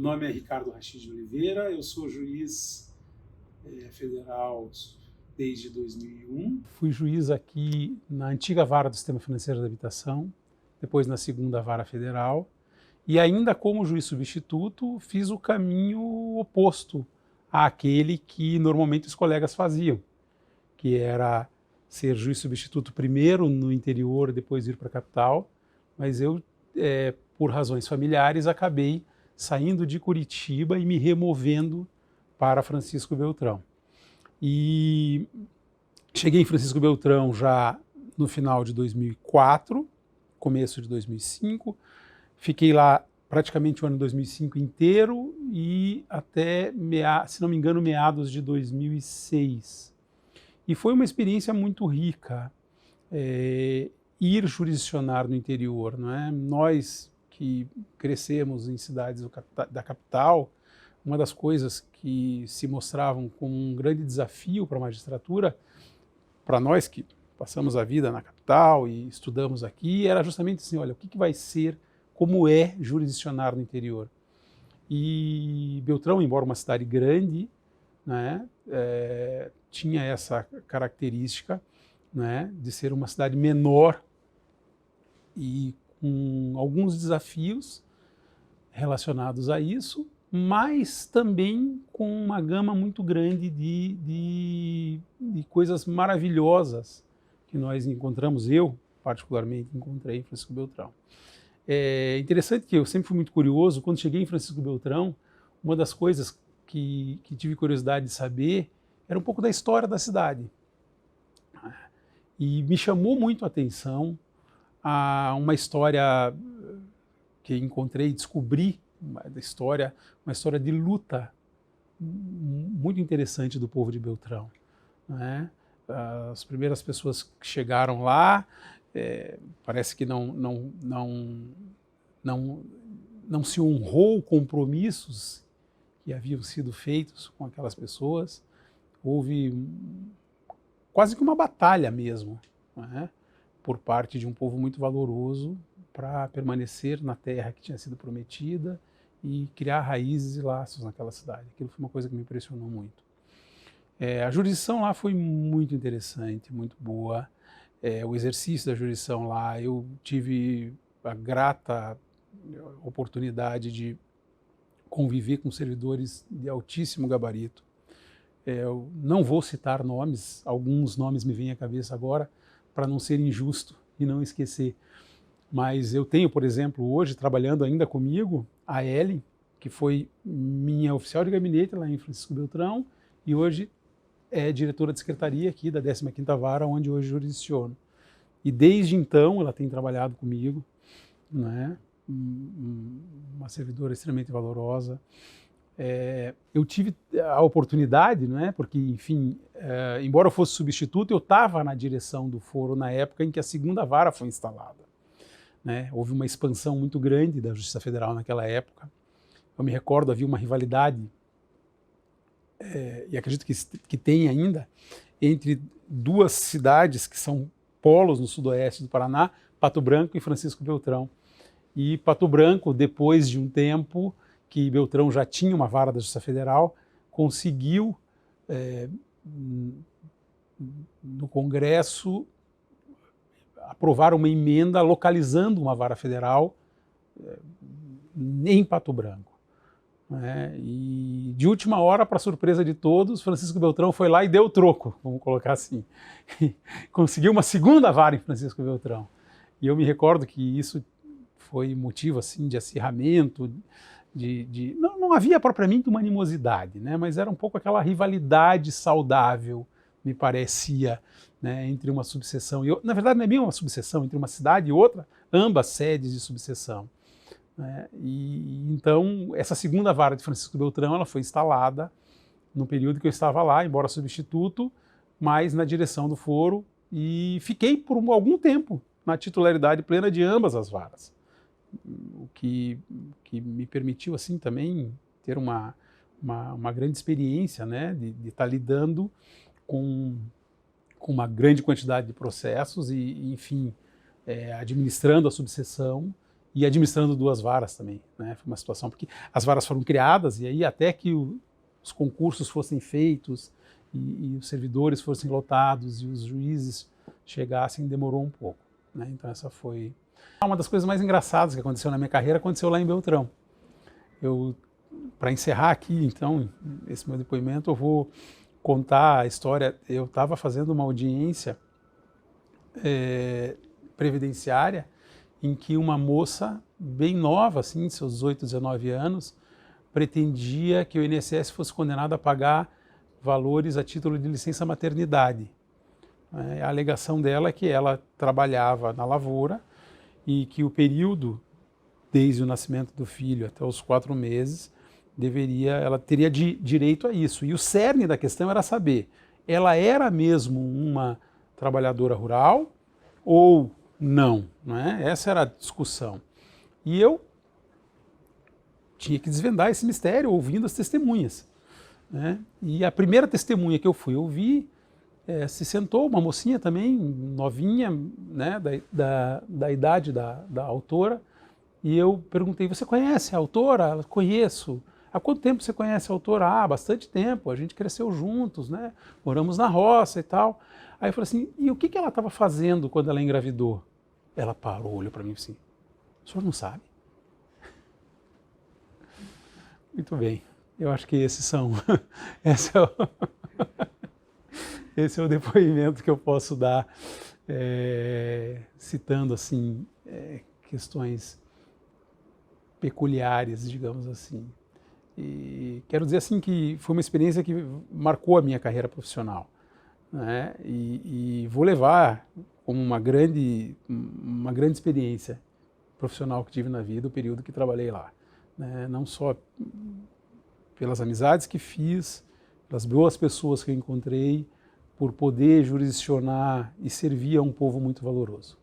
nome é Ricardo Rachid de Oliveira, eu sou juiz federal desde 2001. Fui juiz aqui na antiga vara do Sistema Financeiro da Habitação, depois na segunda vara federal, e ainda como juiz substituto fiz o caminho oposto àquele que normalmente os colegas faziam, que era ser juiz substituto primeiro no interior e depois ir para a capital, mas eu, por razões familiares, acabei saindo de Curitiba e me removendo para Francisco Beltrão. E cheguei em Francisco Beltrão já no final de 2004, começo de 2005, fiquei lá praticamente o ano de 2005 inteiro e até, se não me engano, meados de 2006. E foi uma experiência muito rica, ir jurisdicionar no interior, não é? Nós que crescemos em cidades da capital, uma das coisas que se mostravam como um grande desafio para a magistratura, para nós que passamos a vida na capital e estudamos aqui, era justamente assim, olha, o que vai ser, como é jurisdicionar no interior. E Beltrão, embora uma cidade grande, né, tinha essa característica, né, de ser uma cidade menor e com alguns desafios relacionados a isso, mas também com uma gama muito grande de coisas maravilhosas que nós encontramos, eu particularmente encontrei em Francisco Beltrão. É interessante que eu sempre fui muito curioso, quando cheguei em Francisco Beltrão, uma das coisas que tive curiosidade de saber era um pouco da história da cidade. E me chamou muito a atenção uma história que encontrei e descobri, uma história de luta muito interessante do povo de Beltrão, né? As primeiras pessoas que chegaram lá, parece que não se honrou compromissos que haviam sido feitos com aquelas pessoas. Houve quase que uma batalha mesmo, né, por parte de um povo muito valoroso para permanecer na terra que tinha sido prometida e criar raízes e laços naquela cidade. Aquilo foi uma coisa que me impressionou muito. A jurisdição lá foi muito interessante, muito boa. O exercício da jurisdição lá, eu tive a grata oportunidade de conviver com servidores de altíssimo gabarito. Eu não vou citar nomes, alguns nomes me vêm à cabeça agora, para não ser injusto e não esquecer. Mas eu tenho, por exemplo, hoje, trabalhando ainda comigo, a Ellen, que foi minha oficial de gabinete lá em Francisco Beltrão, e hoje é diretora de secretaria aqui da 15ª Vara, onde hoje jurisdiciono. E desde então ela tem trabalhado comigo, né? Uma servidora extremamente valorosa. Eu tive a oportunidade, né, porque, enfim, embora eu fosse substituto, eu estava na direção do foro na época em que a segunda vara foi instalada, né? Houve uma expansão muito grande da Justiça Federal naquela época. Eu me recordo, havia uma rivalidade, e acredito que tem ainda, entre duas cidades que são polos no sudoeste do Paraná, Pato Branco e Francisco Beltrão. E Pato Branco, depois de um tempo que Beltrão já tinha uma vara da Justiça Federal, conseguiu, no Congresso, aprovar uma emenda localizando uma vara federal em Pato Branco. E de última hora, para surpresa de todos, Francisco Beltrão foi lá e deu o troco, vamos colocar assim. Conseguiu uma segunda vara em Francisco Beltrão. E eu me recordo que isso foi motivo assim, de acirramento, não havia propriamente uma animosidade, né, mas era um pouco aquela rivalidade saudável, me parecia, né, entre uma subseção e outra. Na verdade, não é bem uma subseção, entre uma cidade e outra, ambas sedes de subseção. Né, e então, essa segunda vara de Francisco Beltrão, ela foi instalada no período que eu estava lá, embora substituto, mas na direção do foro, e fiquei por algum tempo na titularidade plena de ambas as varas. O que me permitiu, assim, também ter uma grande experiência, né, de estar lidando com uma grande quantidade de processos e enfim, administrando a subseção e administrando 2 varas também, né? Foi uma situação porque as varas foram criadas e aí até que os concursos fossem feitos e os servidores fossem lotados e os juízes chegassem, demorou um pouco, né? Então essa foi uma das coisas mais engraçadas que aconteceu na minha carreira, aconteceu lá em Beltrão. Para encerrar aqui, então, esse meu depoimento, eu vou contar a história. Eu estava fazendo uma audiência previdenciária em que uma moça bem nova, assim, de seus 18, 19 anos, pretendia que o INSS fosse condenado a pagar valores a título de licença maternidade. A alegação dela é que ela trabalhava na lavoura e que o período, desde o nascimento do filho até os 4 meses, ela teria direito a isso. E o cerne da questão era saber, ela era mesmo uma trabalhadora rural ou não, né? Essa era a discussão. E eu tinha que desvendar esse mistério ouvindo as testemunhas, né? E a primeira testemunha que eu fui ouvir, se sentou uma mocinha também, novinha, né, da idade da autora, e eu perguntei, você conhece a autora? Ela, conheço. Há quanto tempo você conhece a autora? Ah, bastante tempo, a gente cresceu juntos, né? Moramos na roça e tal. Aí eu falei assim, e o que ela estava fazendo quando ela engravidou? Ela parou, olhou para mim assim, o senhor não sabe? Muito bem, eu acho que esse é o depoimento que eu posso dar, citando assim, questões peculiares, digamos assim. E quero dizer assim que foi uma experiência que marcou a minha carreira profissional, né? E vou levar como uma grande experiência profissional que tive na vida o período que trabalhei lá, né? Não só pelas amizades que fiz, pelas boas pessoas que eu encontrei, por poder jurisdicionar e servir a um povo muito valoroso.